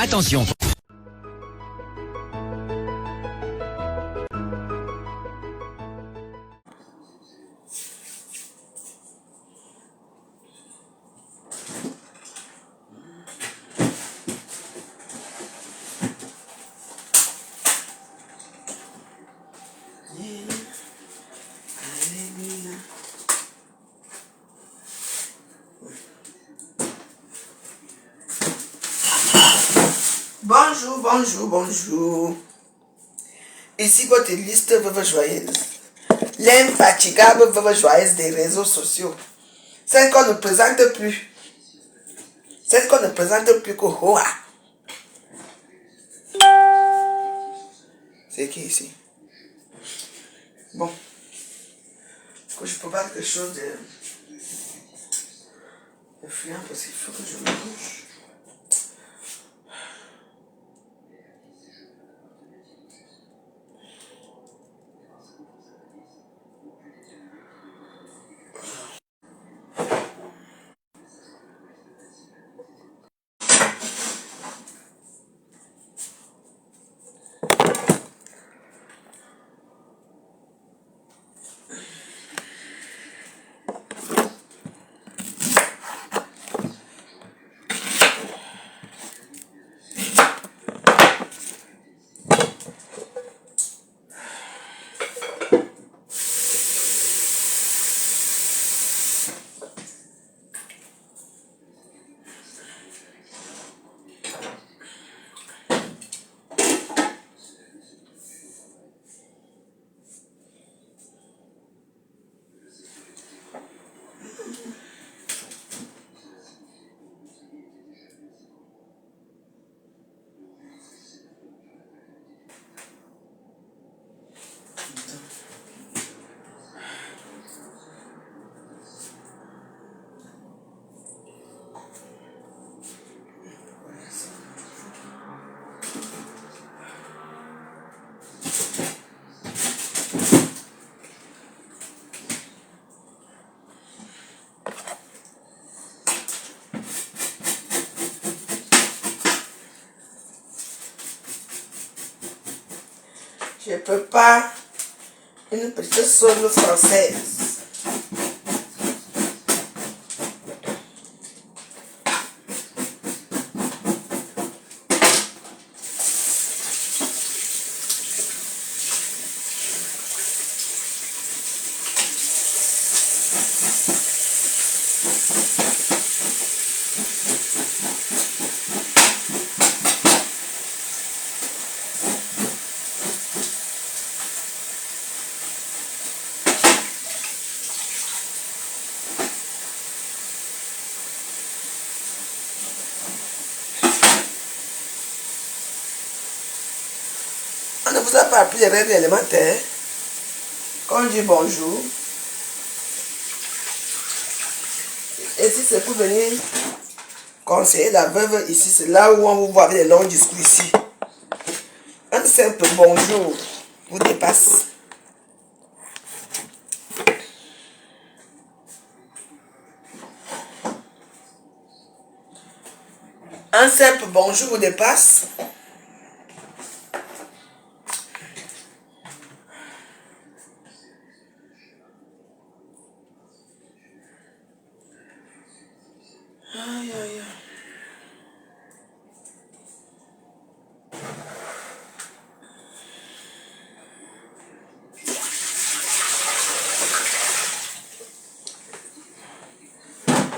Attention. Bonjour, bonjour, bonjour. Ici votre liste veuve joyeuse. L'infatigable veuve joyeuse des réseaux sociaux. Celle qu'on ne présente plus. Celle qu'on ne présente plus qu'au Hoa. C'est qui ici? Bon. Je peux pas quelque chose de fluent parce qu'il faut que je me bouge. Je peux pas une petite sauce française. On ne vous a pas appris les règles élémentaires. Quand on dit bonjour. Et si c'est pour venir conseiller la veuve ici, c'est là où on vous voit avec les longs discours ici. Un simple bonjour vous dépasse. Un simple bonjour vous dépasse. Aïe, aïe, aïe.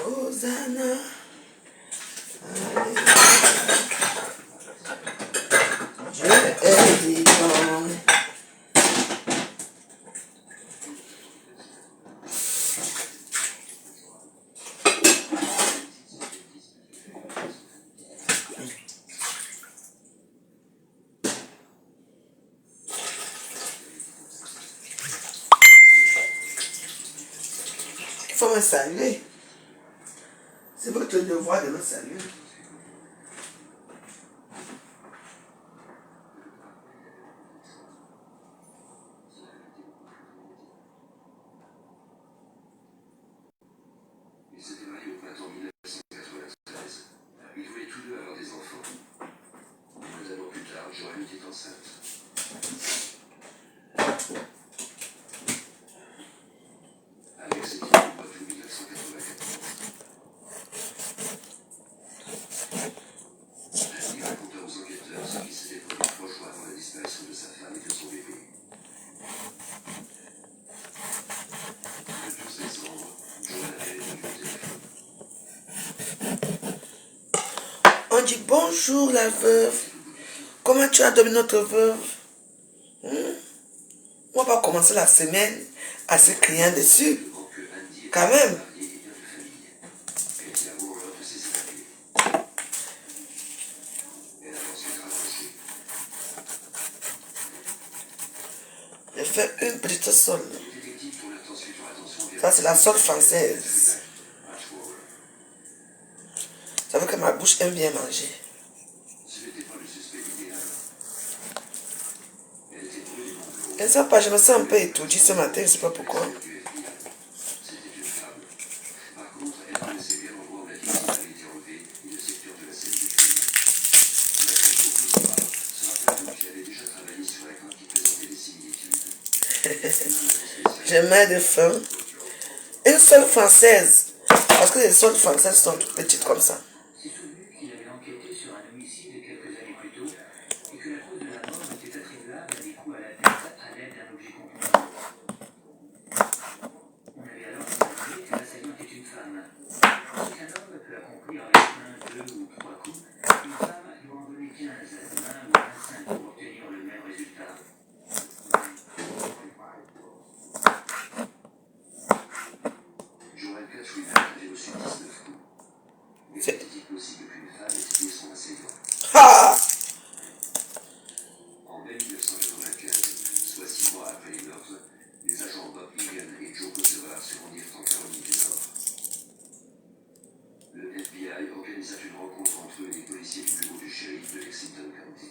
Hosanna. Dieu est vivant. Il faut me saluer. C'est votre devoir de me saluer. Ils s'étaient mariés au printemps 1993. Ils voulaient tous deux avoir des enfants. On dit bonjour la veuve. Comment tu as dormi notre veuve? On va pas commencer la semaine à se criant dessus. Quand même. Je fais une petite sol. Ça, c'est la sol française. Ça veut que ma bouche aime bien manger. Je ne sais pas, je me sens un peu étourdie ce matin, je ne sais pas pourquoi. J'ai mal de faim. Une seule française. Parce que les sols françaises sont toutes petites comme ça. Ah! En mai 1995, soit 6 mois après les meurtres, les agents Bob Egan et Joe Kosovar se rendirent en Caroline du Nord. Le FBI organisa une rencontre entre eux et les policiers du bureau du shérif de Lexington County.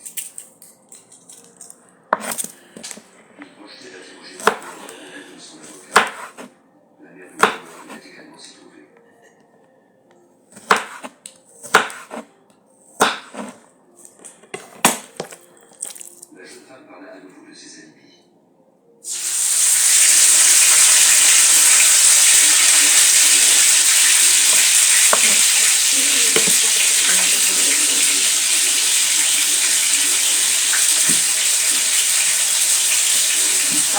Ils projetaient d'interroger Martin en tête de son avocat. La mère de Wilmer était également s'y trouver. La jeune femme parla à nouveau de ses alibis.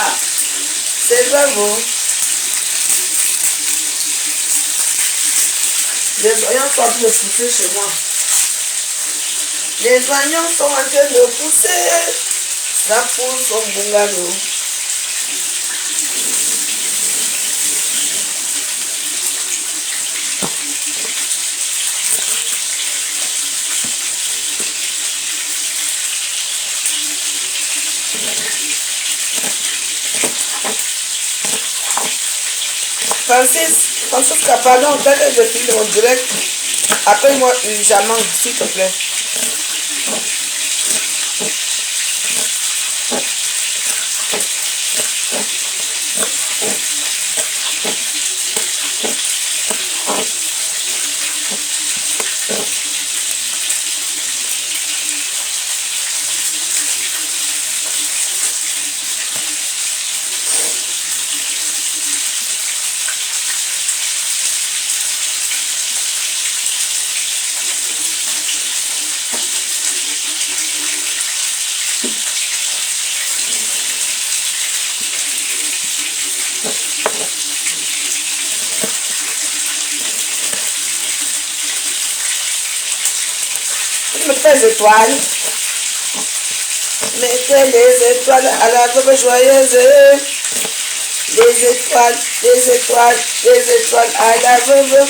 Ah, c'est bravo. Les oignons sont en train de pousser chez moi. Les oignons sont en train de pousser. Ça pousse au bungalow. Francis pardon, dès que je finis mon direct, appelle-moi urgemment, s'il te plaît. Mettez les étoiles. Mettez les étoiles à la veuve joyeuse. Les étoiles, les étoiles, les étoiles à la veuve.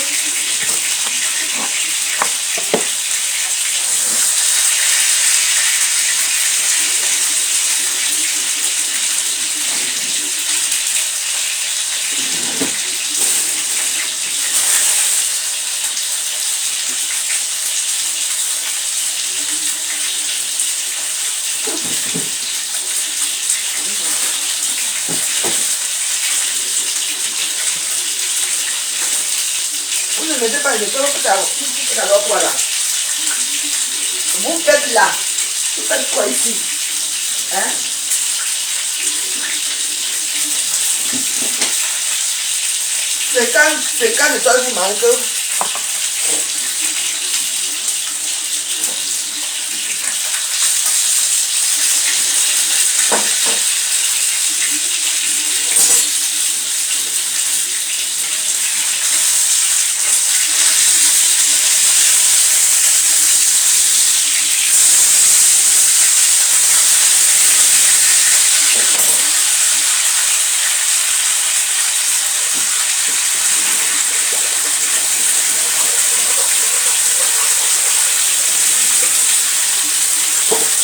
Vous ne mettez pas les étoiles, alors quoi là? Vous faites là. Vous faites quoi ici? Hein? C'est quand l'étoile vous manque.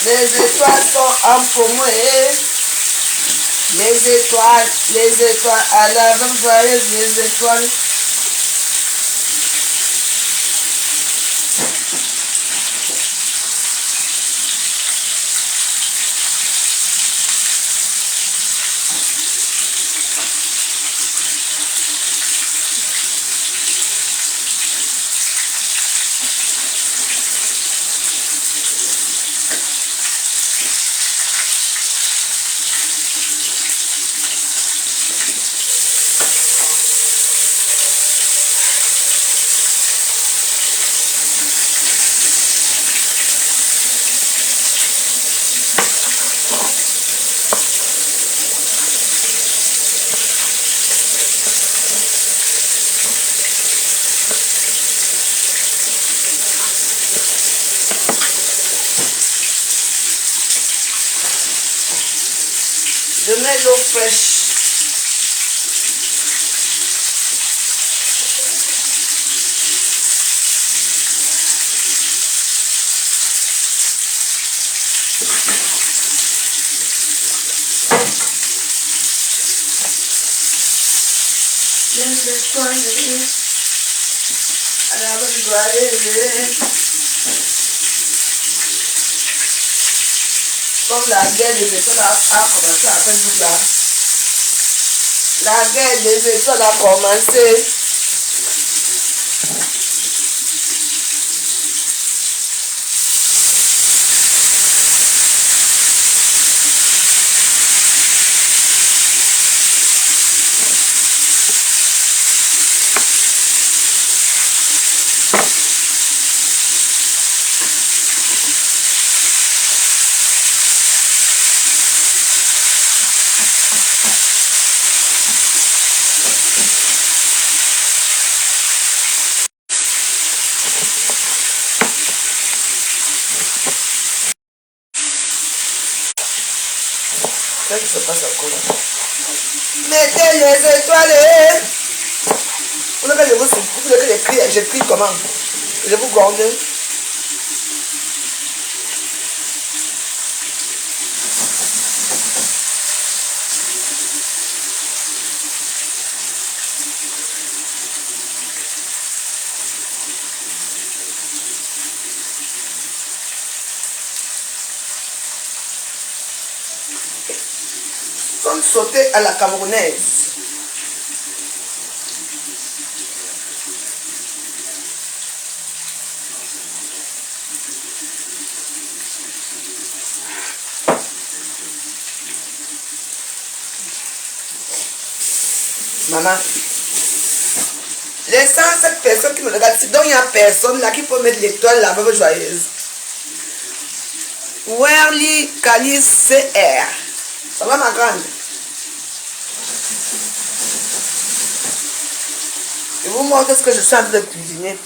Les étoiles sont empoumées. Les étoiles, à la veuve joyeuse, les étoiles. Je mets l'eau fraîche. Les étoiles, à la veuve joyeuse. Comme la guerre des étoiles a commencé à Facebook là. La guerre des étoiles a commencé. Qu'est-ce qui se passe encore là? Mettez les étoiles. Vous voulez que je vous souffle, vous voulez que je crie comment? Je vous gronde. Comme sauter à la camerounaise. Maman, les 107 personnes qui me regardent, donc il n'y a personne là qui peut mettre l'étoile la veuve joyeuse. Werly Kali CR. Ça va ma grande? Je vous montre ce que je suis en train de cuisiner.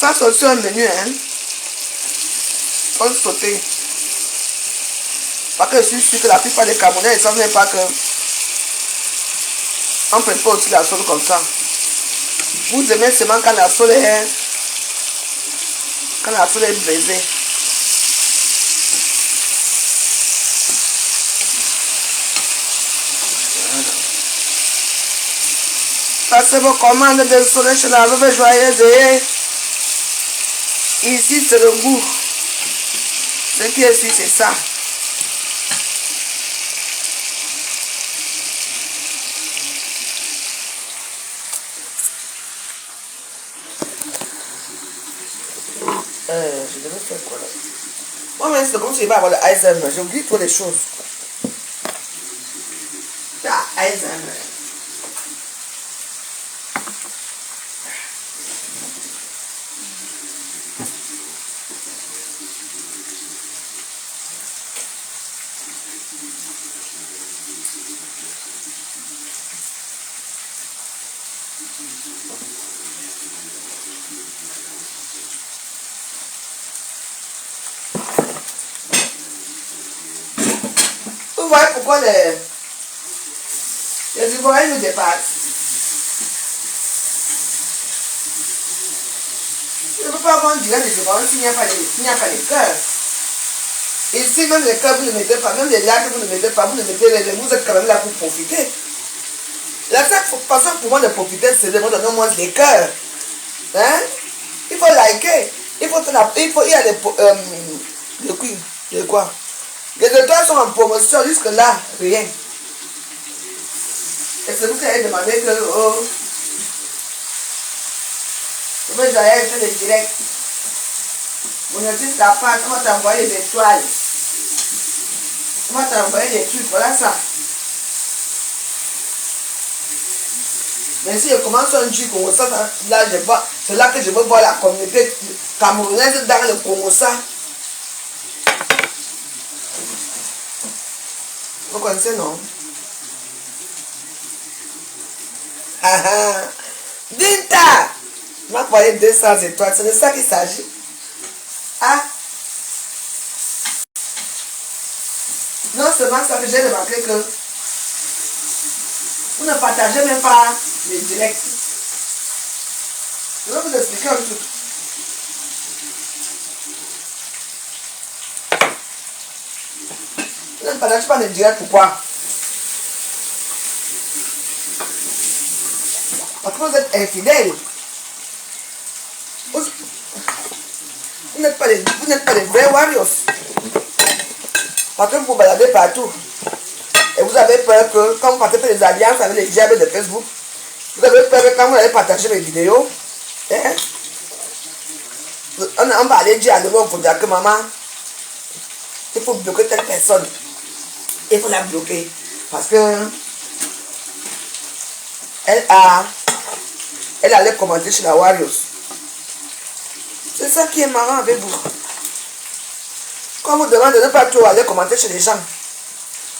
Ça c'est aussi un menu, hein. Comme sauter. Parce que je suis sûr que la plupart des Camerounais ne savent même pas que on ne prépare aussi la sauce comme ça. Vous aimez seulement quand la sauce est brisée. Passez vos commandes de soleil chez la veuve joyeuse et ici c'est le goût. Ce qui est ici c'est ça. Je devais faire quoi là? Moi-même, c'est comme si je vais avoir le Alzheimer. J'oublie toutes les choses. Ah, Alzheimer. Vous voyez pourquoi les Ivoiriens nous dépassent. pas avoir un direct de référence s'il n'y a pas les cœurs. Ici, même les cœurs, vous ne mettez pas, même les lacs, vous ne mettez pas, vous ne mettez les, vous êtes quand même là pour profiter. La seule façon pour moi de profiter, c'est de me donner au moins les cœurs. Hein? Il faut liker. Il y a de quoi? Les étoiles sont en promotion jusque-là, rien. Et c'est vous qui avez demandé que, oh, je veux joyeux faire le direct. Mon artiste à part, comment t'envoyer les étoiles? Comment t'envoyer les trucs? Voilà ça. Mais si je commence un truc comme ça, là, c'est là que je veux voir la communauté camerounaise dans le Congo ça. Vous connaissez, non? Ah ah. Dinta! Tu m'as parlé de 200 étoiles, c'est de ça qu'il s'agit. Ah! Non seulement ça que j'ai remarqué que vous ne partagez même pas les directs. Je vais vous expliquer un truc. Vous ne partagez pas les directs, pourquoi? Parce que vous êtes infidèles. Vous n'êtes pas les vrais warriors. Parce que vous vous baladez partout. Et vous avez peur que, quand vous partagez des alliances avec les diables de Facebook, vous avez peur que quand vous allez partager mes vidéos, hein, on va aller dire à nouveau pour dire que maman, il faut bloquer telle personne. Il faut la bloquer. Parce que elle allait commenter chez la Warriors. C'est ça qui est marrant avec vous. Quand vous demandez de ne pas trop aller commenter chez les gens,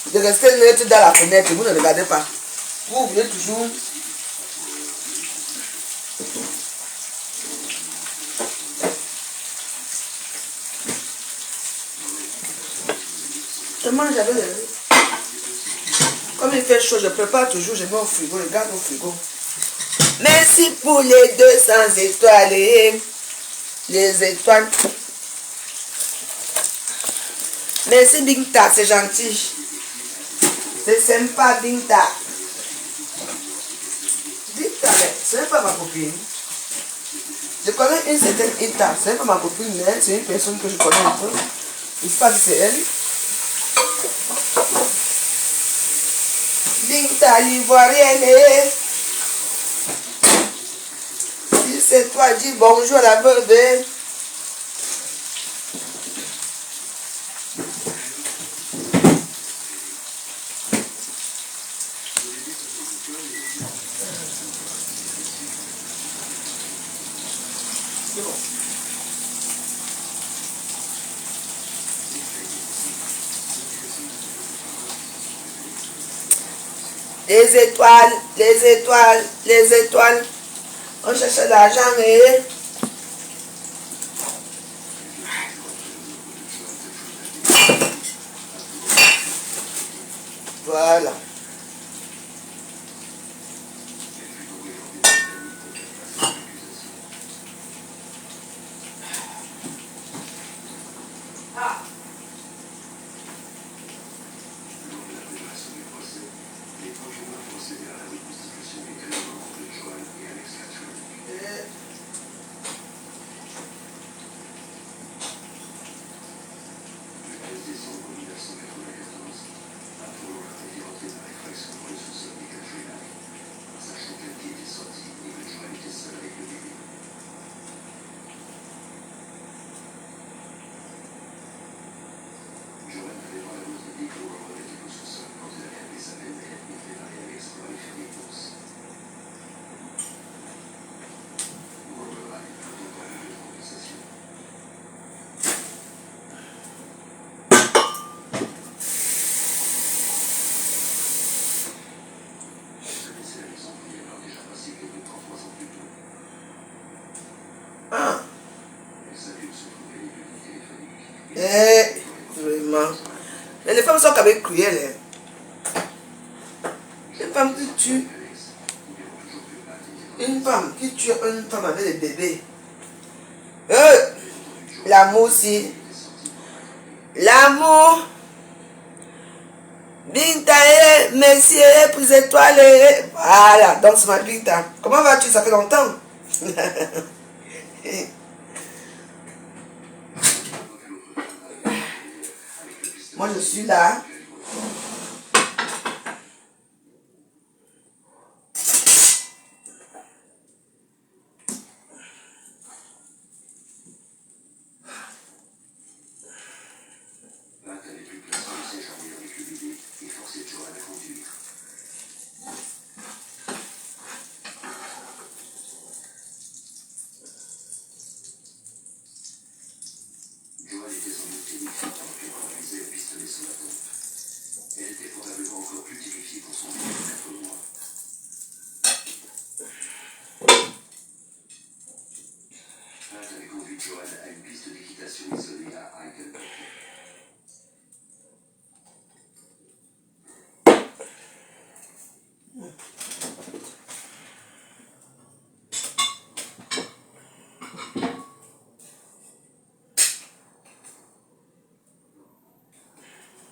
de rester neutre dans la fenêtre, vous ne regardez pas. Vous voulez toujours je mange avec le riz. Comme il fait chaud, je prépare toujours, je mets au frigo, je garde au frigo. Merci pour les 200 étoiles. Les étoiles. Merci Binta, c'est gentil. C'est sympa Binta. Binta, ce n'est pas ma copine. Je connais une certaine Binta, ce n'est pas ma copine, mais c'est une personne que je connais un peu. Je ne sais pas si c'est elle. Binta l'ivoirienne. Si c'est toi, dis bonjour à la veuve. Les étoiles, les étoiles, les étoiles. On cherche l'argent et... Voilà. Vraiment. Mais les femmes sont quand même cruelles. Une femme qui tue. Une femme qui tue une femme avec des bébés. L'amour aussi. L'amour. Binta, merci, prise étoile. Voilà, danse ma Binta. Comment vas-tu? Ça fait longtemps. Moi, je suis là. Joanne a une piste d'équitation isolée à Heidelberg.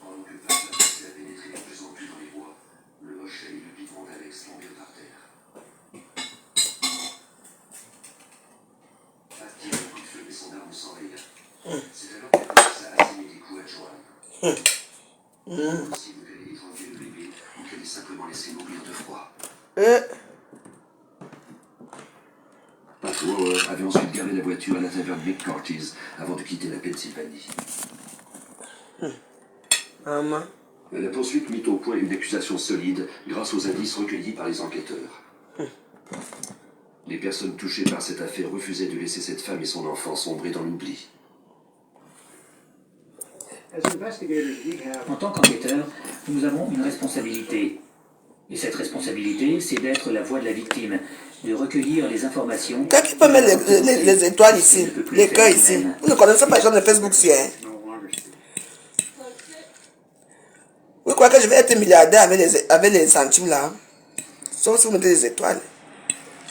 Pendant que Pat a commencé à pénétrer de plus en plus dans les bois, le hochet et le biberon d'Alex tombèrent par terre. Pat tira un coup de feu, mais son arme s'enraya. C'est alors qu'elle commença à asséner des coups à Joanne. Impossible qu'elle ait étranglé le bébé ou qu'elle ait simplement laissé mourir de froid. Pat Rower avait ensuite garé la voiture à la taverne McCarthy's avant de quitter la Pennsylvanie. Maman. La poursuite mit au point une accusation solide grâce aux indices recueillis par les enquêteurs. Les personnes touchées par cette affaire refusaient de laisser cette femme et son enfant sombrer dans l'oubli. En tant qu'enquêteurs, nous avons une responsabilité. Et cette responsabilité, c'est d'être la voix de la victime, de recueillir les informations. Quelqu'un peut mettre les étoiles ici, les cœurs ici. Vous ne connaissez pas les gens de Facebook, si, hein? Vous croyez que je vais être milliardaire avec les centimes là? Sauf si vous mettez des étoiles.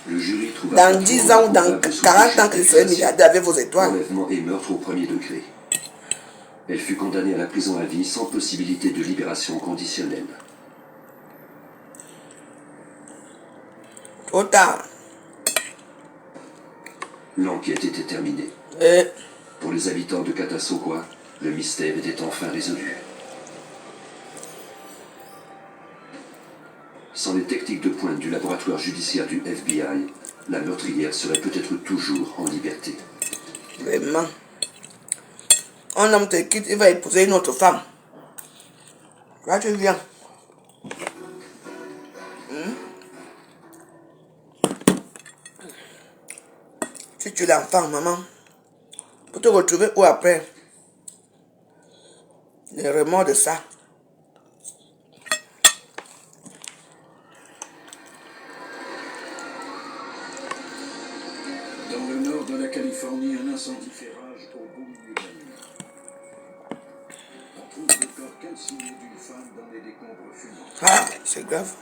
Le jury trouva Dans 10 ans ou dans 40 ans que je serai milliardaire avec vos étoiles. Enlèvement et meurtre au premier degré. Elle fut condamnée à la prison à vie sans possibilité de libération conditionnelle. Trop tard. L'enquête était terminée. Pour les habitants de Catasauqua, le mystère était enfin résolu. Sans les techniques de pointe du laboratoire judiciaire du FBI, la meurtrière serait peut-être toujours en liberté. Vraiment. Un homme te quitte, il va épouser une autre femme. Là, tu viens. Tu tues l'enfant, maman. Pour te retrouver où après? Les remords de ça. Dans le nord de la Californie, un incendie fait rage au beau milieu de la nuit. On trouve le corps calciné d'une femme dans les décombres fumants. Ah, c'est grave.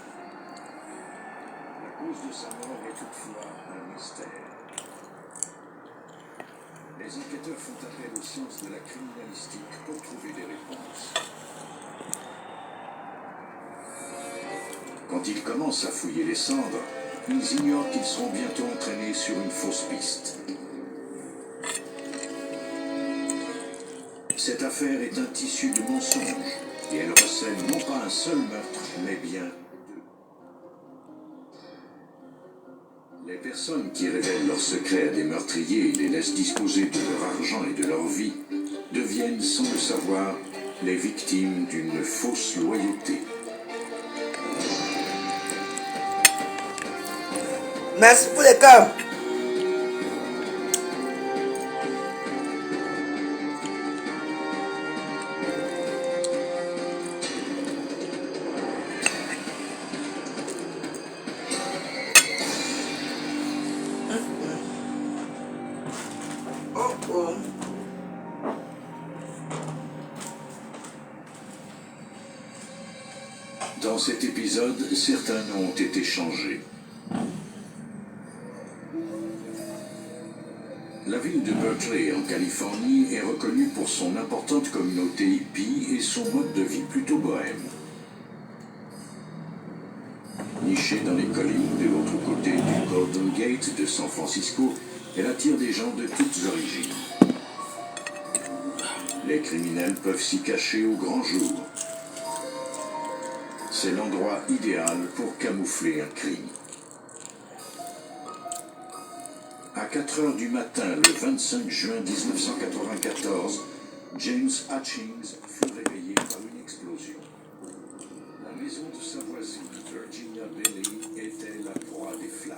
La cause de sa mort est toutefois un mystère. Les enquêteurs font appel aux sciences de la criminalistique pour trouver des réponses. Quand ils commencent à fouiller les cendres, ils ignorent qu'ils seront bientôt entraînés sur une fausse piste. Cette affaire est un tissu de mensonges et elle recèle non pas un seul meurtre, mais bien deux. Les personnes qui révèlent leurs secrets à des meurtriers et les laissent disposer de leur argent et de leur vie deviennent, sans le savoir, les victimes d'une fausse loyauté. Merci pour les cœurs. Dans cet épisode, certains noms ont été changés. La ville de Berkeley Berkeley, en Californie, est reconnu pour son importante communauté hippie et son mode de vie plutôt bohème. Nichée dans les collines de l'autre côté du Golden Gate de San Francisco, elle attire des gens de toutes origines. Les criminels peuvent s'y cacher au grand jour. C'est l'endroit idéal pour camoufler un crime. À 4 heures du matin, le 25 juin 1994, James Hutchings fut réveillé par une explosion. La maison de sa voisine, Virginia Bailey, était la proie des flammes.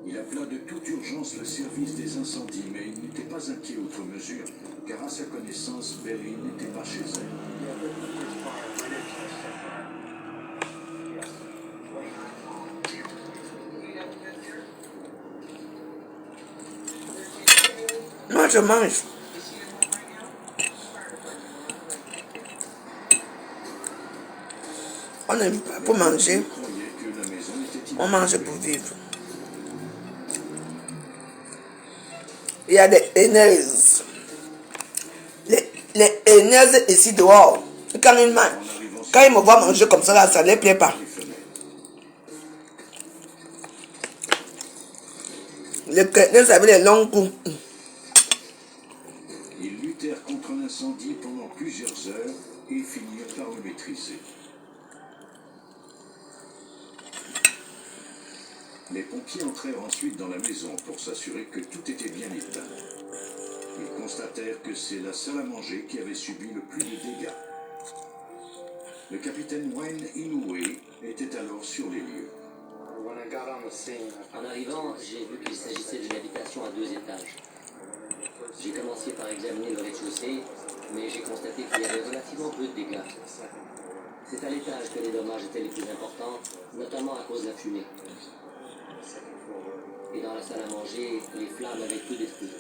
Il appela de toute urgence le service des incendies, mais il n'était pas inquiet outre mesure, car à sa connaissance, Bailey n'était pas chez elle. Moi, je mange. On n'aime pas pour manger. On mange pour vivre. Il y a des haineuses. Les haineuses ici dehors. Quand ils me voient manger comme ça, là, ça ne les plaît pas. Les haineuses avec les longs coups. Ils luttèrent contre l'incendie pendant plusieurs heures et finirent par le maîtriser. Les pompiers entrèrent ensuite dans la maison pour s'assurer que tout était bien éteint. Ils constatèrent que c'est la salle à manger qui avait subi le plus de dégâts. Le capitaine Wayne Inoue était alors sur les lieux. En arrivant, j'ai vu qu'il s'agissait d'une habitation à 2 étages. J'ai commencé par examiner le rez-de-chaussée, mais j'ai constaté qu'il y avait relativement peu de dégâts. C'est à l'étage que les dommages étaient les plus importants, notamment à cause de la fumée. Et dans la salle à manger, les flammes avaient peu d'esprit.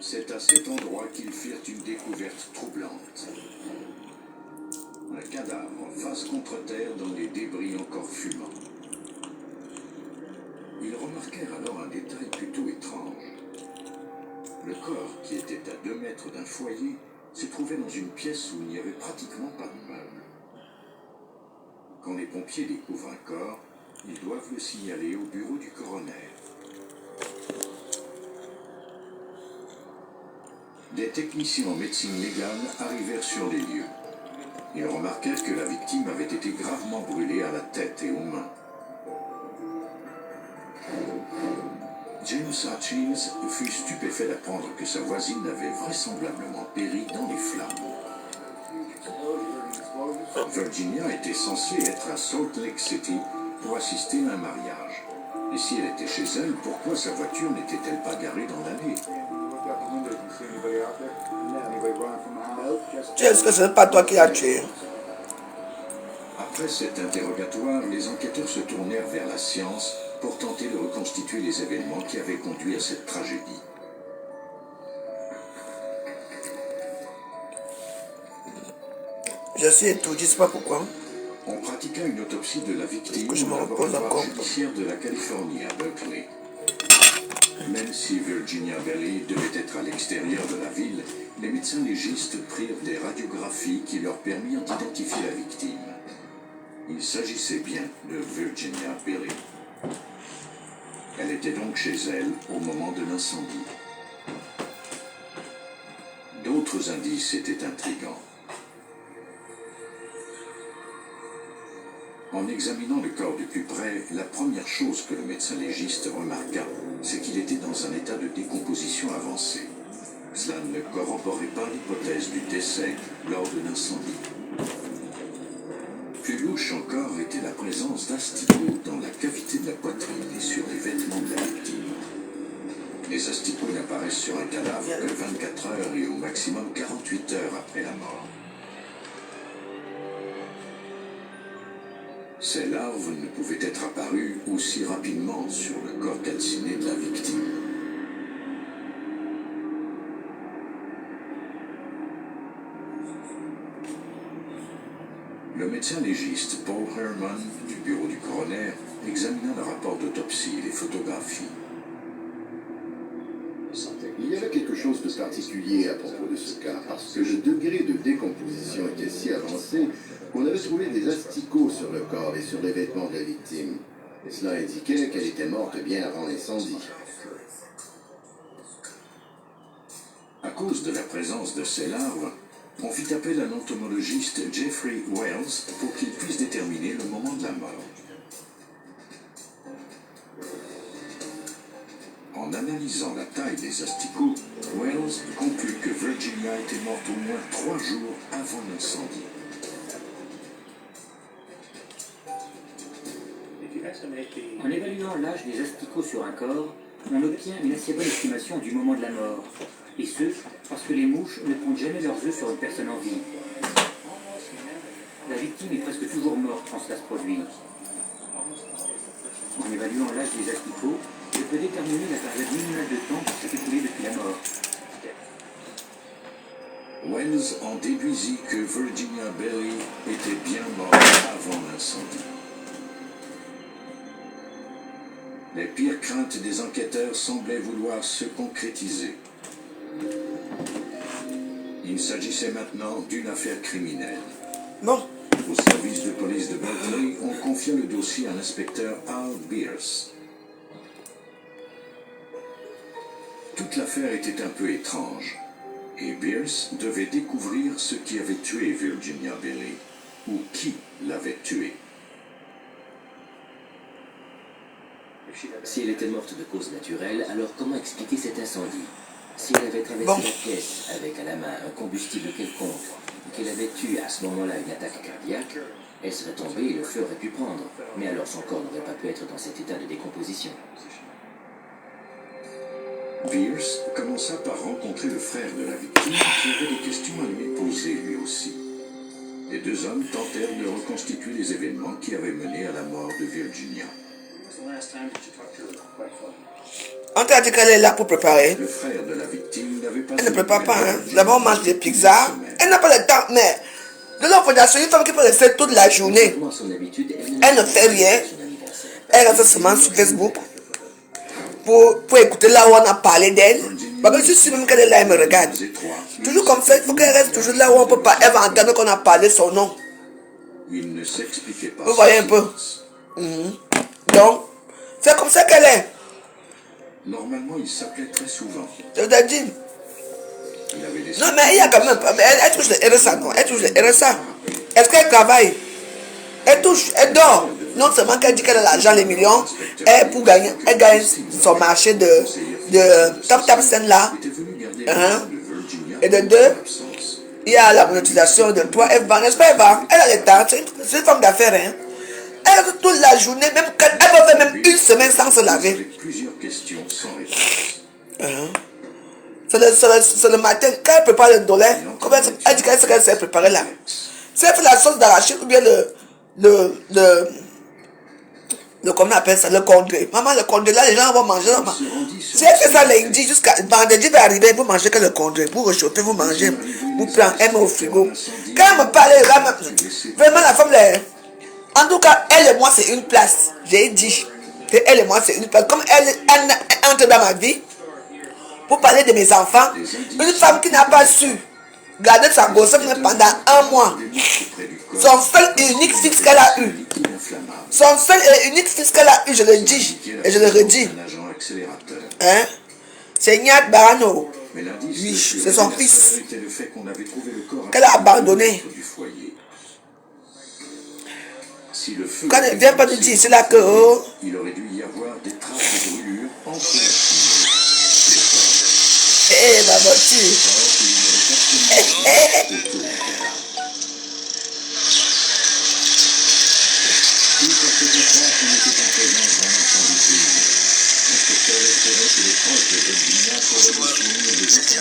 C'est à cet endroit qu'ils firent une découverte troublante. Un cadavre face contre terre dans des débris encore fumants. Ils remarquèrent alors un détail plutôt étrange. Le corps, qui était à 2 mètres d'un foyer, se trouvait dans une pièce où il n'y avait pratiquement pas de meubles. Quand les pompiers découvrent un corps, ils doivent le signaler au bureau du coroner. Des techniciens en médecine légale arrivèrent sur les lieux. Ils remarquèrent que la victime avait été gravement brûlée à la tête et aux mains. James Hutchings fut stupéfait d'apprendre que sa voisine avait vraisemblablement péri dans les flammes. Virginia était censée être à Salt Lake City pour assister à un mariage. Et si elle était chez elle, pourquoi sa voiture n'était-elle pas garée dans l'allée? Est-ce que ce n'est pas toi qui l'as tué? Après cet interrogatoire, les enquêteurs se tournèrent vers la science pour tenter de reconstituer les événements qui avaient conduit à cette tragédie. Je suis étourdi, je ne sais pas pourquoi. On pratiqua une autopsie de la victime Que je me au repose laboratoire encore. judiciaire de la Californie à Berkeley. Même si Virginia Bailey devait être à l'extérieur de la ville, les médecins légistes prirent des radiographies qui leur permirent d'identifier la victime. Il s'agissait bien de Virginia Bailey. Elle était donc chez elle au moment de l'incendie. D'autres indices étaient intrigants. En examinant le corps de plus près, la première chose que le médecin légiste remarqua, c'est qu'il était dans un état de décomposition avancée. Cela ne corroborait pas l'hypothèse du décès lors de l'incendie. Plus louche encore était la présence d'asticots dans la cavité de la poitrine et sur les vêtements de la victime. Les asticots n'apparaissent sur un cadavre que 24 heures et au maximum 48 heures après la mort. Ces larves ne pouvaient être apparues aussi rapidement sur le corps calciné de la victime. Le médecin légiste Paul Herman du bureau du coroner examina le rapport d'autopsie et les photographies. particulier à propos de ce cas, parce que le degré de décomposition était si avancé qu'on avait trouvé des asticots sur le corps et sur les vêtements de la victime. Et cela indiquait qu'elle était morte bien avant l'incendie. À cause de la présence de ces larves, on fit appel à l'entomologiste Jeffrey Wells pour qu'il puisse déterminer le moment de la mort. En analysant la taille des asticots, Wells conclut que Virginia était morte au moins 3 jours avant l'incendie. En évaluant l'âge des asticots sur un corps, on obtient une assez bonne estimation du moment de la mort. Et ce, parce que les mouches ne pondent jamais leurs œufs sur une personne en vie. La victime est presque toujours morte quand cela se produit. En évaluant l'âge des asticots, je peux déterminer la période minimale de temps qui s'est écoulée depuis la mort. Wells en déduisit que Virginia Bailey était bien morte avant l'incendie. Les pires craintes des enquêteurs semblaient vouloir se concrétiser. Il s'agissait maintenant d'une affaire criminelle. Bon. Au service de police de Berkeley, on confia le dossier à l'inspecteur Al Beers. Toute l'affaire était un peu étrange, et Beers devait découvrir ce qui avait tué Virginia Bailey, ou qui l'avait tuée. Si elle était morte de cause naturelle, alors comment expliquer cet incendie? Si elle avait traversé la pièce avec à la main un combustible quelconque, et qu'elle avait eu à ce moment-là une attaque cardiaque, elle serait tombée et le feu aurait pu prendre. Mais alors son corps n'aurait pas pu être dans cet état de décomposition. Beers commença par rencontrer le frère de la victime qui avait des questions à lui poser lui aussi. Les deux hommes tentèrent de reconstituer les événements qui avaient mené à la mort de Virginia. On t'a dit qu'elle est là pour préparer. Le frère de la victime n'avait pas... Elle ne prépare pas, hein. D'abord, on mange des pizzas. Elle n'a pas le temps, mais de l'opération, une femme qui peut rester toute la journée. Comment à son habitude, Elle ne fait rien. son anniversaire. Elle reste seulement sur Facebook pour écouter là où on a parlé d'elle. Parce que je suis sûre même qu'elle est là, elle me regarde. Toujours comme ça, il faut qu'elle reste toujours là où on peut pas. Elle va entendre qu'on a parlé son nom. Il ne s'expliquait pas. Vous voyez un peu. Donc, c'est comme ça qu'elle est. Normalement, il s'appelait très souvent. Je te dis. Il avait des... Non, mais il y a quand même. Elle touche le RSA, non. Elle touche le RSA. Est-ce qu'elle travaille? Elle touche, elle dort. Non seulement qu'elle dit qu'elle a l'argent, les millions, pour gagner, elle gagne son marché de Top Scène là. Et de deux, il y a la monétisation de toi. Elle vend, n'est-ce pas, elle vend. Elle a le temps. C'est une femme d'affaires, hein. Elle reste toute la journée, même quand elle va faire même une semaine sans se laver. Plusieurs questions sans réponse. C'est le matin, quand elle prépare le dollar, elle dit qu'elle s'est préparée là. Si elle fait la sauce d'arachide ou bien comment on appelle ça, le condé. Maman, le condé là, les gens vont manger. Si elle fait ça lundi, jusqu'à vendredi va arriver, vous mangez que le condé. Vous réchauffez, vous mangez, vous prenez, elle met au frigo. Quand elle me parle, vraiment la femme, en tout cas, elle et moi, c'est une place. J'ai dit que elle et moi, c'est une place. Comme elle entre dans ma vie, pour parler de mes enfants, une femme qui n'a pas su garder sa grossesse pendant un mois. Son seul et unique fils qu'elle a eu. Son seul et unique fils qu'elle a eu, je le dis et je le redis. Hein? C'est Nyat Barano. Oui, c'est son fils qu'elle a abandonné. Quand elle ne vient pas nous dire, c'est là que... Oh, il aurait dû y avoir des traces de brûlure entre la ma voiture.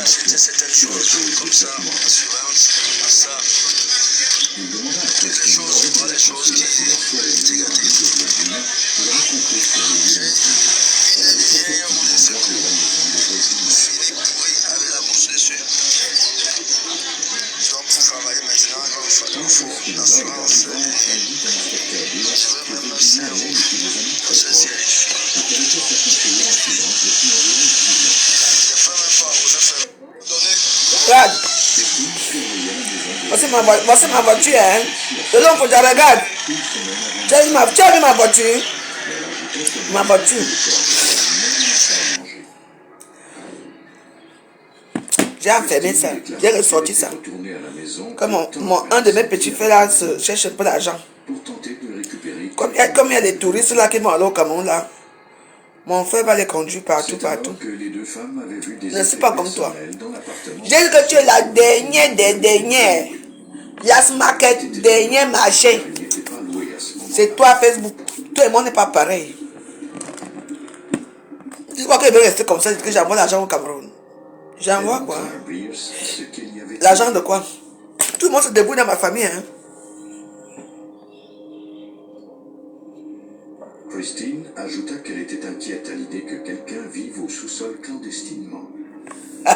C'était certaines choses comme ça, assurance, ça. Quelque chose, voilà des choses qui étaient gâtées. Philippe, oui, avec la mousse dessus. Donc, pour travailler maintenant, il faut l'assurance. Je veux même le cerveau, parce que c'est les filles. Je ne fais même pas aux affaires. Regarde. Voici ma voiture, hein. De l'homme, faut que je regarde. Tu as vu ma voiture? Ma voiture. J'ai enfermé ça. J'ai ressorti ça. Comme un de mes petits frères là cherche un peu d'argent. Comme il y a des touristes là qui vont aller au Cameroun là. Mon frère va les conduire partout. Je ne suis pas comme toi. J'ai dit que tu es la dernière des dernières. Last market, dernier marché. C'est toi Facebook. Tout le monde n'est pas pareil. Je crois qu'il veut rester comme ça, que j'envoie l'argent au Cameroun. J'envoie quoi? L'argent de quoi? Tout le monde se débrouille dans ma famille. Hein? Christine ajouta qu'elle était inquiète à l'idée que quelqu'un vive au sous-sol clandestinement. Elle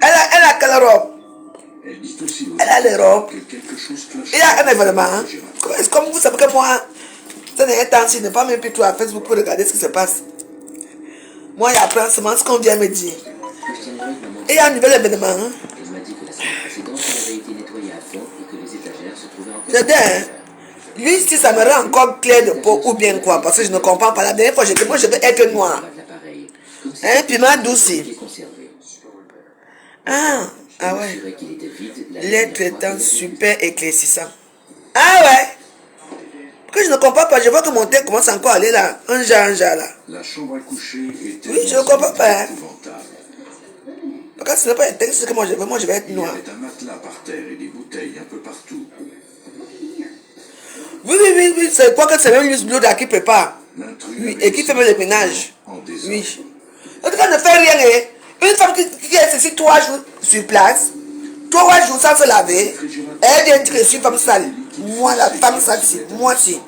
a quelle robe? Elle dit aussi Elle a les robes. que quelque chose cloche. Il y a un événement. Hein? Comme vous savez que moi, ça n'est pas temps, je n'ai pas même plus tout à Facebook pour regarder ce qui se passe. Moi, j'apprends seulement ce qu'on vient me dire. Et il y a un nouvel événement. Hein? Elle m'a dit que la semaine précédente, elle avait été nettoyée à fond et que les étagères se trouvaient encore... Je dis, hein? Lui, si ça me rend encore clair de peau ou bien quoi, parce que je ne comprends pas. La dernière fois, j'ai dit, moi, je veux être noir. Hein? Piment douci. Ah ouais. L'être étant super éclaircissant. Ah ouais. Pourquoi je ne comprends pas? Je vois que mon tête commence encore à aller là. Un genre là. La chambre à coucher était Oui, je ne comprends pas. Hein? épouvantable. Parce que ce n'est pas un texte que moi je vais être Il y noir. avait un matelas par terre et des bouteilles un peu partout. Oui. C'est quoi que c'est même l'autre là qui prépare. L'intrus Oui, avait et qui fait même le ménage. en désordre. Oui. L'autre gars ne fait rien. Hein? Une femme qui est ici 3 jours sur place, 3 jours sans se laver, elle vient dire que je suis femme sale. Moi, la femme sale, c'est moi aussi.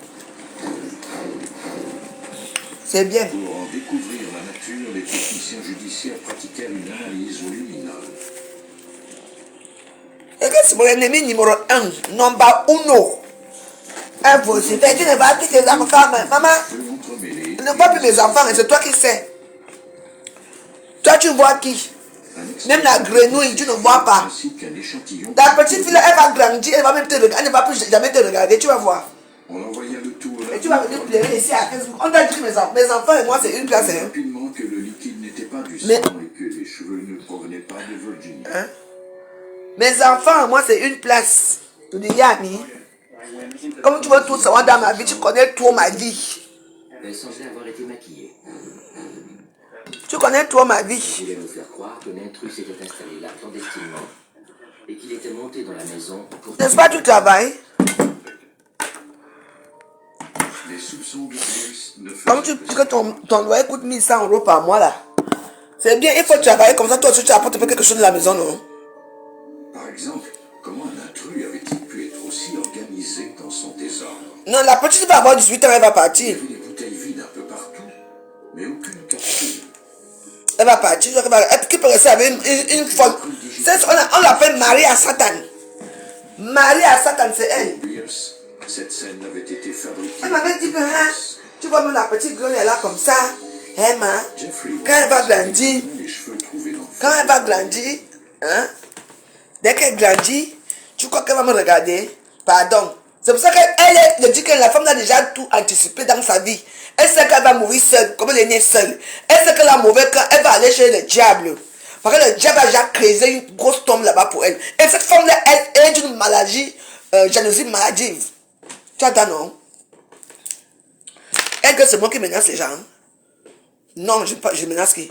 C'est bien. Pour en découvrir la nature, les techniciens judiciaires pratiquèrent une analyse au luminol. Et que c'est mon ennemi numéro 1, number 1. Impossible. Tu ne vas plus tes enfants, maman. Feu entremêlé, Je ne vois plus mes enfants, et c'est toi qui sais. Toi, tu vois qui? Même la grenouille, tu ne vois pas. ainsi qu'un échantillon. Ta petite fille, elle va grandir, elle va même te regarder, elle ne va plus jamais te regarder, tu vas voir. On envoya le tout au Et tu vas venir pleurer ici à Facebook. On t'a dit que mes enfants et moi, c'est une place. Hein. rapidement que le liquide n'était pas du sang Mais- et que les cheveux ne provenaient pas de Virginie. Hein? Mes enfants, moi, c'est une place. Tu dis, Yanni, comme tu veux tout savoir dans ma vie, tu connais tout ma vie. Elle semblait avoir été maquillée. Tu connais tout ma vie. Elle voulait nous faire croire que l'intrus s'était installé là clandestinement et qu'il était monté dans la maison pour... N'est-ce pas, tu travailles? Les soupçons de Pierce ne Comme tu faisaient dis que ton loyer coûte 1100 € par mois, là. C'est bien, il faut travailler comme ça, toi aussi, tu apportes un peu quelque chose de la maison, non? Par exemple, comment un intrus avait-il pu être aussi organisé dans son désordre? Non, la petite va avoir 18 ans, elle va partir. Il y avait des bouteilles vides un peu partout, mais aucune capsule. Elle va partir, qui peut rester avec une folle. On l'appelle Marie à Satan. Marie à Satan, c'est elle. Pierce, cette scène avait été fabriquée. Elle m'avait dit que, hein, tu vois, même la petite gueule, elle est là comme ça. Emma, Jeffrey quand elle va grandir, les cheveux trouvés dans le quand elle va grandir, hein, dès qu'elle grandit, tu crois qu'elle va me regarder? Pardon. C'est pour ça qu'elle dit que la femme a déjà tout anticipé dans sa vie. Elle sait qu'elle va mourir seule, comme elle est née seule. Elle sait que la mauvaise, quand elle va aller chez le diable. Parce que le diable a déjà créé une grosse tombe là-bas pour elle. Et cette femme-là, elle est d'une maladie, jalousie maladive. Tu entends, non? Elle que c'est moi qui menace les gens. Non, je menace qui?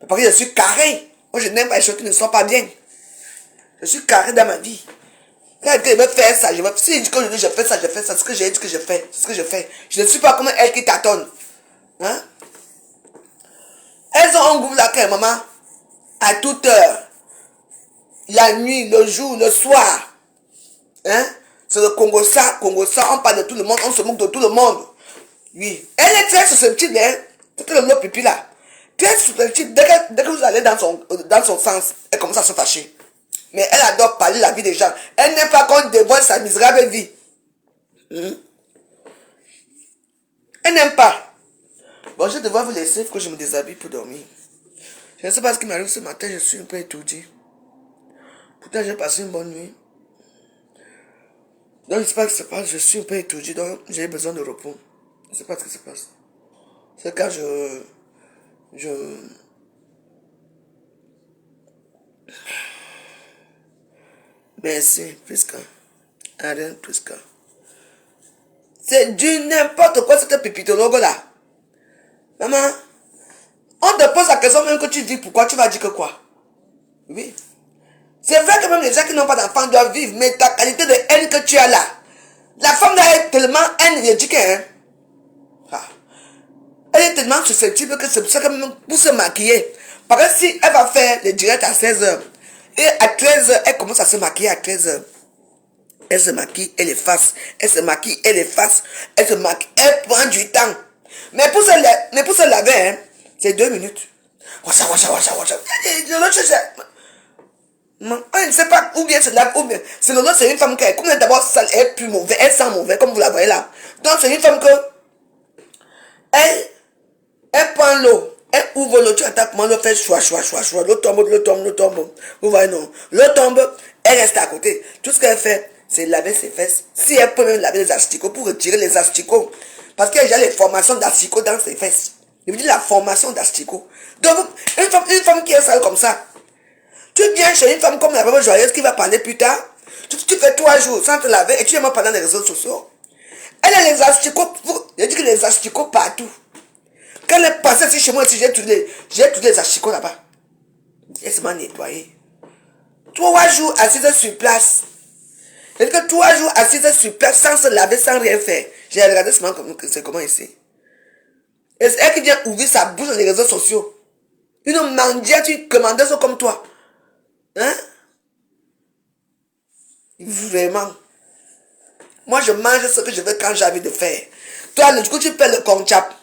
Parce que je suis carré. Moi, je n'aime pas les choses qui ne sont pas bien. Je suis carré dans ma vie. Quand elle veut faire ça, si je dis que je fais ça, je fais ça. Ce que j'ai dit que je fais, c'est ce que je fais. Je ne suis pas comme elle qui tâtonne. Hein? Elles ont un groupe là, maman, à toute heure. La nuit, le jour, le soir. Hein? C'est le Congo ça, on parle de tout le monde, on se moque de tout le monde. Oui. Elle est très susceptible, hein? C'est le mot pipi là. Très susceptible. Dès que vous allez dans son sens, elle commence à se fâcher. Mais elle adore parler la vie des gens. Elle n'aime pas qu'on dévoile sa misérable vie. Elle n'aime pas. Bon, je devrais vous laisser pour que je me déshabille pour dormir. Je ne sais pas ce qui m'arrive ce matin, je suis un peu étourdi. Pourtant, j'ai passé une bonne nuit. Donc, je ne sais pas ce qui se passe. Je suis un peu étourdi, donc j'ai besoin de repos. Je ne sais pas ce qui se passe. C'est quand Merci, puisque. Rien, puisque. C'est du n'importe quoi, cette pipitologue là. Maman, on te pose la question même que tu dis pourquoi, tu vas dire que quoi? Oui. C'est vrai que même les gens qui n'ont pas d'enfants doivent vivre, mais ta qualité de haine que tu as là, la femme là est tellement haine éduquée, hein. Ah. Elle est tellement susceptible que c'est pour ça que même pour se maquiller. Parce que si elle va faire le direct à 16h, et à 13h, elle commence à se maquiller à 13h. Elle se maquille, elle efface. Elle se maquille, elle efface. Elle se maquille, elle prend du temps. Mais pour se laver, hein, c'est 2 minutes. Wacha. Non, on ne sait pas où bien se lave, ou bien. C'est l'autre, c'est une femme qui est, comme d'abord, elle est plus mauvaise, elle sent mauvais, comme vous la voyez là. Donc, c'est une femme que, elle prend l'eau, elle ouvre l'eau, tu attaques, l'eau fait choix, l'eau tombe. Vous voyez, non. L'eau tombe, elle reste à côté. Tout ce qu'elle fait, c'est laver ses fesses. Si elle peut même laver les asticots pour retirer les asticots, parce qu'il y a déjà les formations d'asticots dans ses fesses. Je veux dire la formation d'asticots. Donc, une femme qui est sale comme ça, tu viens chez une femme comme la femme joyeuse qui va parler plus tard, tu fais 3 jours sans te laver et tu es même pendant les réseaux sociaux. Elle a les asticots, je dis que les asticots partout. Quand elle est passée ici chez moi, j'ai tous les asticots là-bas. Laisse-moi nettoyer. 3 jours assise sur place. C'est que 3 jours assise sur place sans se laver, sans rien faire. J'ai regardé c'est comment ici. Et c'est elle qui vient ouvrir sa bouche dans les réseaux sociaux. Une mendiante, une commandeuse comme toi. Hein? Vraiment. Moi, je mange ce que je veux quand j'ai envie de faire. Toi, du coup, tu fais le conchap.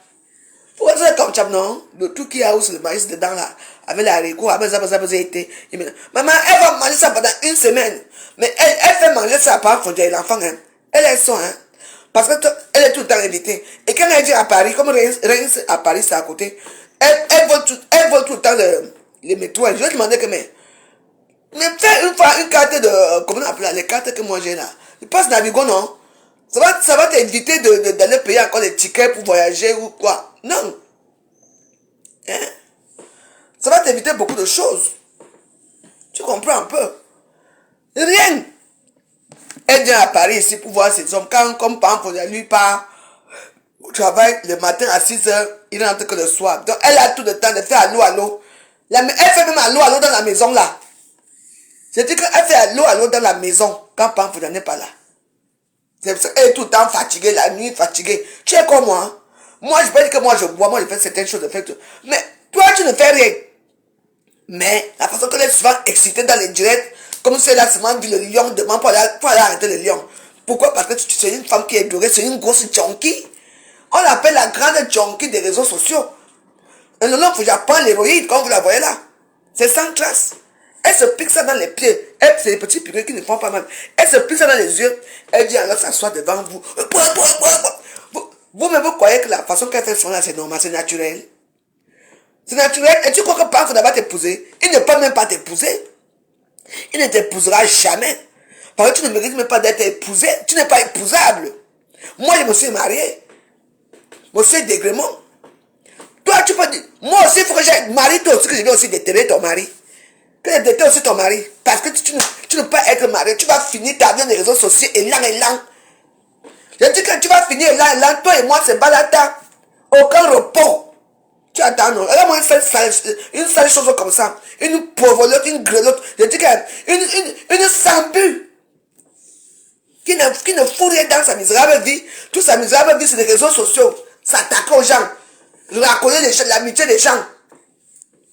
Pourquoi c'est le conchap, non? Le truc qui a où c'est le maïs dedans, là. Avec les haricots, avec ça. Maman, elle va manger ça pendant 1 semaine. Mais elle fait manger ça par contre, l'enfant, hein. Elle est son, hein. Parce qu'elle est tout le temps invitée. Et quand elle dit à Paris, comme Reims à Paris, c'est à côté, elle vole tout le temps les métros. Je vais demander que, mais fais une carte de, comment on appelle les cartes que moi j'ai là. Tu passes Navigo, non? Ça va t'éviter d'aller payer encore des tickets pour voyager ou quoi. Non. Hein? Ça va t'éviter beaucoup de choses. Tu comprends un peu? Rien. Elle vient à Paris ici pour voir ses hommes. Comme par exemple, lui part au travail le matin à 6h, il rentre que le soir. Donc elle a tout le temps de faire allô. Elle fait même allô dans la maison là. C'est-à-dire qu'elle fait allô dans la maison quand par exemple, vous n'en êtes pas là. C'est pour ça qu'elle est tout le temps fatiguée, la nuit fatiguée. Tu es comme moi. Hein? Moi, je peux dire que moi je bois, moi je fais certaines choses de fait. Mais toi, tu ne fais rien. Mais la façon qu'elle est souvent excitée dans les directs, comme si elle a seulement vu le lion demain pour aller arrêter le lion. Pourquoi? Parce que tu es une femme qui est dorée, c'est une grosse junkie. On l'appelle la grande junkie des réseaux sociaux. Et le nom, faut j'apprends l'héroïne, comme vous la voyez là. C'est sans classe. Elle se pique ça dans les pieds. C'est des petits piqûres qui ne font pas mal. Elle se pique ça dans les yeux. Elle vient alors s'asseoir devant vous. Vous-même, vous croyez que la façon qu'elle fait son là, c'est normal, c'est naturel. C'est naturel. Et tu crois que par contre, t'épouser, il ne peut même pas t'épouser. Il ne t'épousera jamais. Parce que tu ne mérites même pas d'être épousé. Tu n'es pas épousable. Moi, je me suis marié. Monsieur Dégrémont. Toi, tu peux dire, moi aussi, il faut que j'aille marier toi aussi, que je vais aussi déterrer ton mari. Que je déterre aussi ton mari. Parce que tu ne peux pas être marié. Tu vas finir ta vie dans les réseaux sociaux et lent. Je dis que tu vas finir lent. Toi et moi, c'est balata. Aucun repos. Tu attends, non. Regarde-moi une sale chose comme ça. Une pauvrelotte, une grelotte. Je dis une sambu. Qui ne fout rien dans sa misérable vie. Toute sa misérable vie, c'est les réseaux sociaux. S'attaquer aux gens. Raconter l'amitié des gens.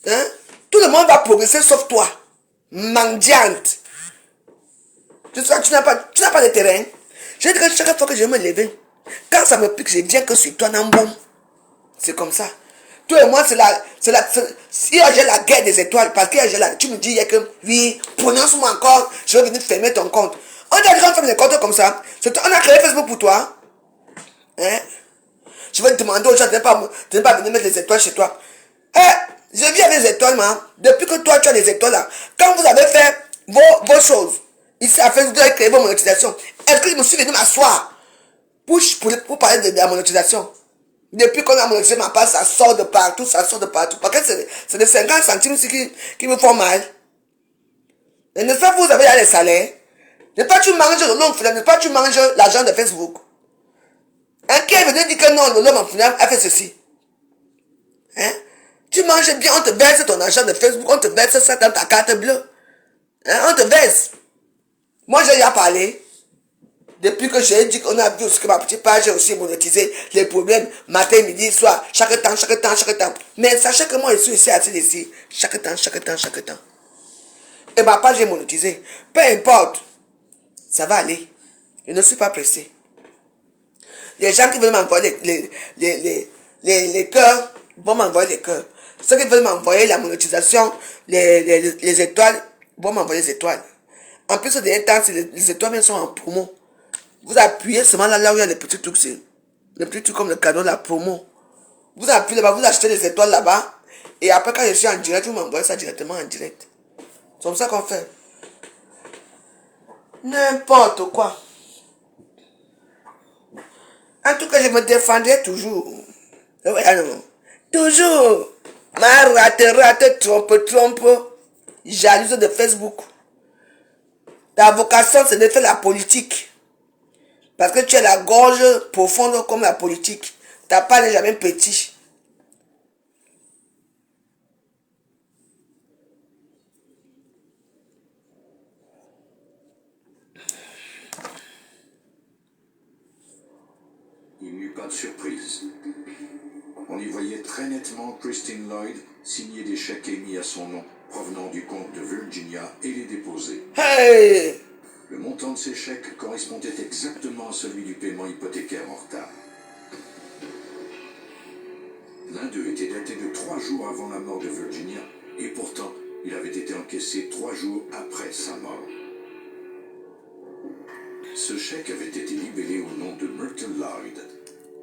Hein? Tout le monde va progresser sauf toi. Mendiante. Tu n'as pas de terrain. Je dis que chaque fois que je me lever, quand ça me pique, je viens que sur toi, Nambom. C'est comme ça. Toi et moi, si j'ai la guerre des étoiles, parce que tu me dis que oui, prononce-moi encore, je vais venir fermer ton compte. On a déjà fait des comptes comme ça. On a créé Facebook pour toi. Hein? Je vais te demander aux gens de ne pas venir mettre les étoiles chez toi. Je vis avec les étoiles, man. Depuis que toi, tu as les étoiles là. Quand vous avez fait vos choses. Ici, à Facebook, vous avez créé vos monétisations. Est-ce que je me suis venu m'asseoir pour parler de la monétisation? Depuis qu'on a monétisé ma page, ça sort de partout, ça sort de partout. Parce que c'est de 50 centimes aussi qui me font mal. Et n'est-ce pas, vous avez là les salaires? N'est-ce pas, tu manges le long n'est-ce pas, tu manges l'argent de Facebook? Un qui est venu dire que non, le long a fait ceci. Hein? Tu manges bien, on te verse ton argent de Facebook, on te verse ça dans ta carte bleue. Hein? On te verse. Moi, j'ai déjà parlé. Depuis que j'ai dit qu'on a vu aussi que ma petite page est aussi monétisé les problèmes matin, midi, soir, chaque temps. Mais sachez que moi, je suis ici, assis ici, chaque temps. Et ma page est monétisée. Peu importe. Ça va aller. Je ne suis pas pressé. Les gens qui veulent m'envoyer les cœurs vont m'envoyer les cœurs. Ceux qui veulent m'envoyer la monétisation, les étoiles, vont m'envoyer les étoiles. En plus, au dernier temps, les étoiles même sont en promo. Vous appuyez seulement là où il y a les petits trucs, les petits trucs comme le cadeau, la promo. Vous appuyez là-bas, vous achetez les étoiles là-bas. Et après, quand je suis en direct, vous m'envoyez ça directement en direct. C'est comme ça qu'on fait. N'importe quoi. En tout cas, je me défendrai toujours. Toujours. Ma rate, trompe. Jalouse de Facebook. Ta vocation, c'est de faire la politique. Parce que tu as la gorge profonde comme la politique. Ta part n'est jamais petit. Il n'y eut pas de surprise. On y voyait très nettement Christine Lloyd signer des chèques émis à son nom, provenant du compte de Virginia, et les déposer. Hey! Le montant de ces chèques correspondait exactement à celui du paiement hypothécaire en retard. L'un d'eux était daté de 3 jours avant la mort de Virginia, et pourtant, il avait été encaissé 3 jours après sa mort. Ce chèque avait été libellé au nom de Myrtle Lloyd.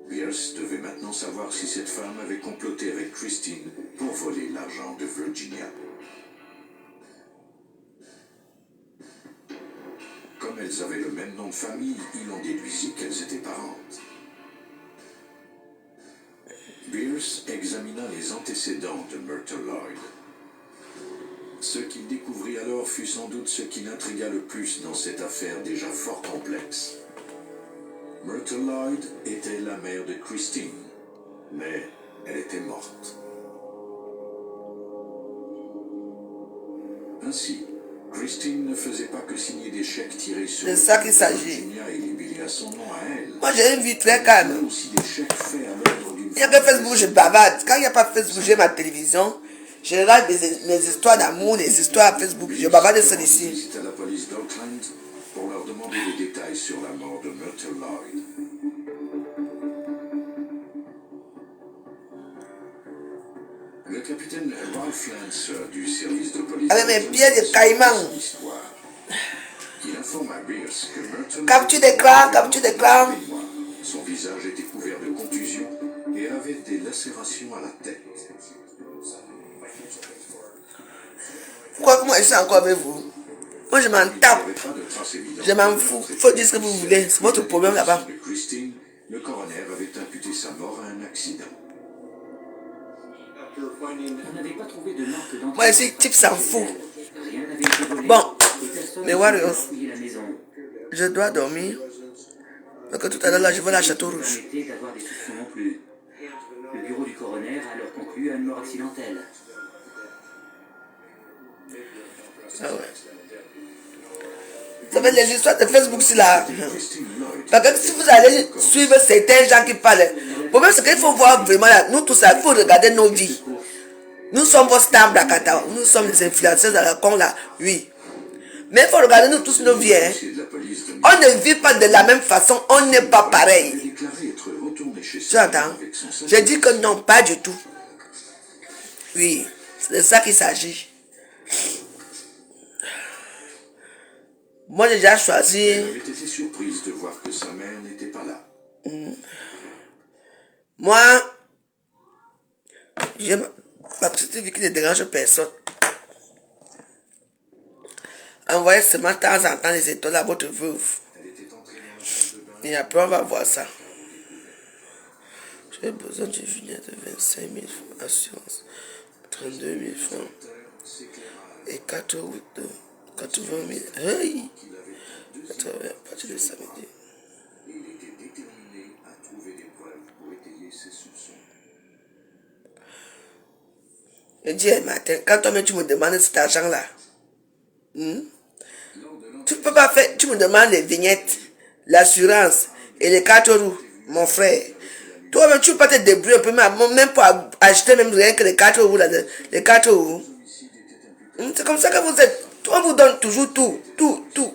Pierce devait maintenant savoir si cette femme avait comploté avec Christine pour voler l'argent de Virginia. Comme elles avaient le même nom de famille, il en déduisit qu'elles étaient parentes. Pierce examina les antécédents de Myrtle Lloyd. Ce qu'il découvrit alors fut sans doute ce qui l'intrigua le plus dans cette affaire déjà fort complexe. Myrtle Lloyd était la mère de Christine, mais elle était morte. Ainsi, Christine ne faisait pas que signer des chèques tirés sur C'est ça qu'il s'agit. Virginia et libellés à son nom à elle. Moi, j'ai une vie très calme. Aussi des chèques faits à l'ordre d'une Il n'y a que Facebook, je bavarde. Quand il n'y a pas Facebook, j'ai ma télévision. Je regarde mes histoires d'amour, les histoires à Facebook. Je bavarde celles ici. visite à la police d'Oakland pour leur demander des détails sur la mort de Myrtle Lloyd. Le capitaine Ralph Lance du service de police Avec mes pieds de caïman. Il informe à Pierce que Myrtle Capture d'écran. Son visage était couvert de contusions et avait des lacérations à la tête. Pourquoi moi je suis encore avec vous? Moi je m'en tape. Je m'en fous. Il faut dire ce que vous voulez. C'est votre problème là-bas. Christine, le coroner avait imputé sa mort à un accident. On n'avait pas trouvé de marque d'empreinte. Moi ici, type s'en fout. Rien n'avait été volé. Bon, Et personne mais n'avait Warriors, fouillé la maison. je dois dormir. Parce que tout à l'heure là, je vais à la Château Rouge. Permettait d'avoir des soupçons non plus. Le bureau du coroner a alors conclu à une mort accidentelle. Ah ouais. Ça fait les histoires de Facebook c'est là. Parce que si vous allez suivre certains gens qui parlent, le problème c'est qu'il faut voir vraiment là, nous tous ça, il faut regarder nos vies. Nous sommes vos stars Blakata, nous sommes les influenceurs à la con là, oui. Mais il faut regarder nous tous nos vies. Hein. On ne vit pas de la même façon, on n'est pas pareil. Tu entends? Je dis que non, pas du tout. Oui, c'est de ça qu'il s'agit. Moi, j'ai déjà choisi. Elle avait été surprise de voir que sa mère n'était pas là. Moi, j'aime ma petite vie qui ne dérange personne. Envoyez seulement de temps en temps les étoiles à votre veuve. Et après, on va voir ça. J'ai besoin d'une vignette de 25 000 francs. Assurance. 32 000 francs. Et 4 août de 80 000. Hey! 80 à partir de samedi. Il était déterminé à trouver des preuves pour étayer ses soupçons. Je dis un matin, quand toi-même tu me demandes cet argent-là, tu peux pas faire, tu me demandes les vignettes, l'assurance et les 4 roues, mon frère. Toi-même, tu peux pas te débrouiller un peu, même pour acheter même rien que les 4 roues, là, les 4 roues. C'est comme ça que vous êtes. On vous donne toujours tout,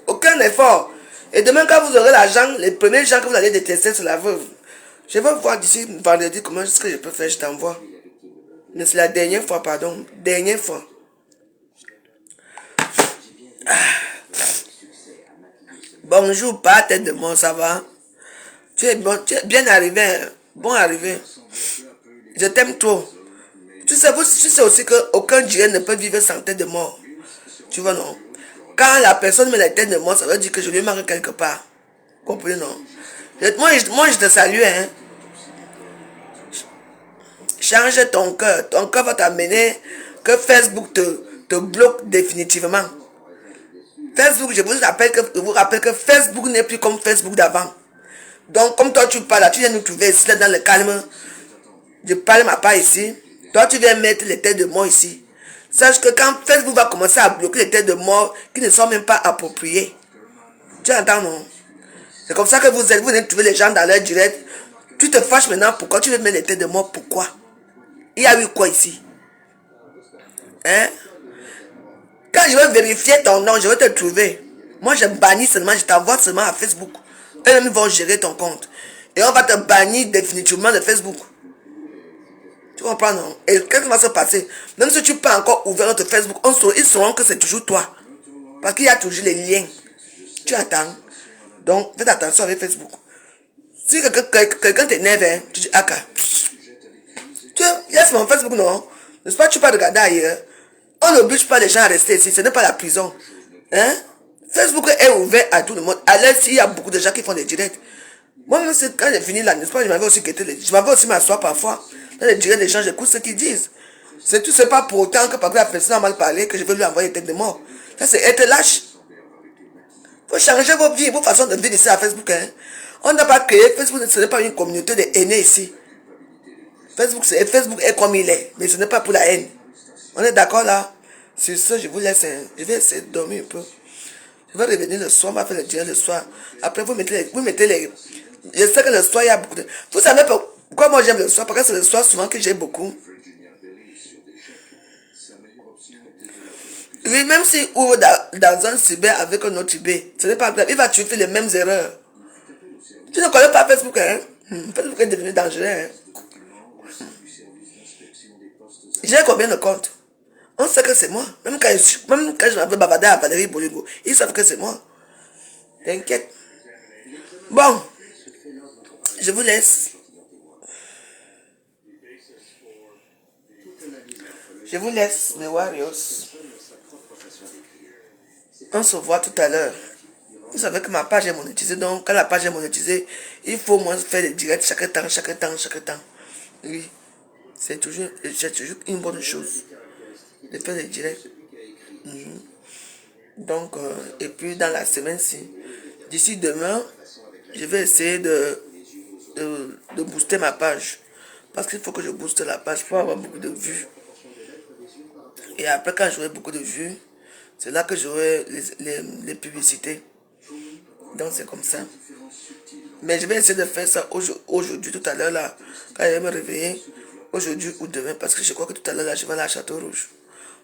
aucun effort. Et demain, quand vous aurez l'argent, les premiers gens que vous allez détester, c'est la veuve. Je vais voir d'ici vendredi comment est-ce que je peux faire, je t'envoie. Mais c'est la dernière fois, pardon. Dernière fois. Bonjour, pas tête de mort, ça va? Tu es bien arrivé, hein? Bon arrivé. Je t'aime trop. Tu sais aussi qu'aucun dieu ne peut vivre sans tête de mort. Tu vois, non? Quand la personne met la tête de mort, ça veut dire que je lui manque quelque part. Comprenez, non? Moi, je te salue, hein? Change ton cœur. Ton cœur va t'amener que Facebook te bloque définitivement. Facebook, je vous rappelle que Facebook n'est plus comme Facebook d'avant. Donc, comme toi, tu parles, tu viens nous trouver ici, là, dans le calme. Je parle ma part ici. Toi, tu viens mettre les têtes de mort ici. Sache que quand Facebook va commencer à bloquer les têtes de mort qui ne sont même pas appropriées. Tu entends, non? C'est comme ça que vous venez trouver les gens dans leur direct. Tu te fâches maintenant, pourquoi tu veux mettre les têtes de mort? Pourquoi? Il y a eu quoi ici? Hein? Quand je vais vérifier ton nom, je vais te trouver. Moi, je bannis seulement, je t'envoie seulement à Facebook. Eux-mêmes vont gérer ton compte. Et on va te bannir définitivement de Facebook. Tu comprends, non? Et qu'est-ce qui va se passer? Même si tu peux encore ouvrir notre Facebook, ils sauront que c'est toujours toi. Parce qu'il y a toujours les liens. Tu attends. Donc, faites attention avec Facebook. Si quelqu'un t'énerve, hein, tu dis, Aka. Tu laisse mon Facebook, non? N'est-ce pas, tu peux regarder ailleurs. On n'oblige pas les gens à rester ici. Ce n'est pas la prison. Hein? Facebook est ouvert à tout le monde. À l'aise, il y a beaucoup de gens qui font des directs. Moi-même, quand j'ai fini là, n'est-ce pas, je m'avais aussi m'asseoir parfois. Dans les directs, les gens, j'écoute ce qu'ils disent. C'est tout, c'est pas pour autant que parce que la personne a mal parlé que je vais lui envoyer une tête de mort. Ça, c'est être lâche. Faut changer vos vies, vos façons de vivre ici à Facebook. Hein? On n'a pas créé Facebook, ce n'est pas une communauté de haineux ici. Facebook est comme il est, mais ce n'est pas pour la haine. On est d'accord là? Sur ce, je vous laisse. Je vais essayer de dormir un peu. Je vais revenir le soir, on va faire le direct le soir. Après, vous mettez les... Je sais que le soir, il y a beaucoup de... Vous savez pourquoi moi j'aime le soir? Parce que c'est le soir souvent que j'ai beaucoup. Oui, même si ouvre dans un cyber avec un autre cyber, ce n'est pas grave. Il va tuer les mêmes erreurs. Tu ne connais pas Facebook, hein? Facebook est devenu dangereux, hein? J'ai combien de comptes? On sait que c'est moi. Même quand je m'avais bavardé à Valérie Bolingo, ils savent que c'est moi. T'inquiète. Bon. Je vous laisse. Je vous laisse, mes Warriors. On se voit tout à l'heure. Vous savez que ma page est monétisée, donc quand la page est monétisée, il faut au moins faire des directs chaque temps. Oui. C'est toujours une bonne chose de faire des directs. Donc, et puis dans la semaine-ci, d'ici demain, je vais essayer de booster ma page. Parce qu'il faut que je booste la page pour avoir beaucoup de vues. Et après, quand j'aurai beaucoup de vues, c'est là que j'aurai les publicités. Donc, c'est comme ça. Mais je vais essayer de faire ça aujourd'hui, tout à l'heure, là, quand je vais me réveiller, aujourd'hui ou demain, parce que je crois que tout à l'heure, là, je vais aller à Château Rouge.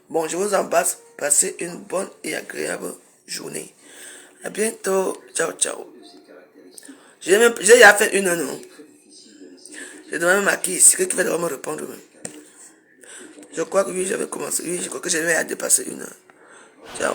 Bon, je vous embrasse. Passez une bonne et agréable journée. À bientôt. Ciao, ciao. J'ai déjà fait une, non? Je demande à qui ici, qui va devoir me répondre. Je crois que oui, j'avais commencé. Oui, je crois que j'avais à dépasser une heure. Ciao.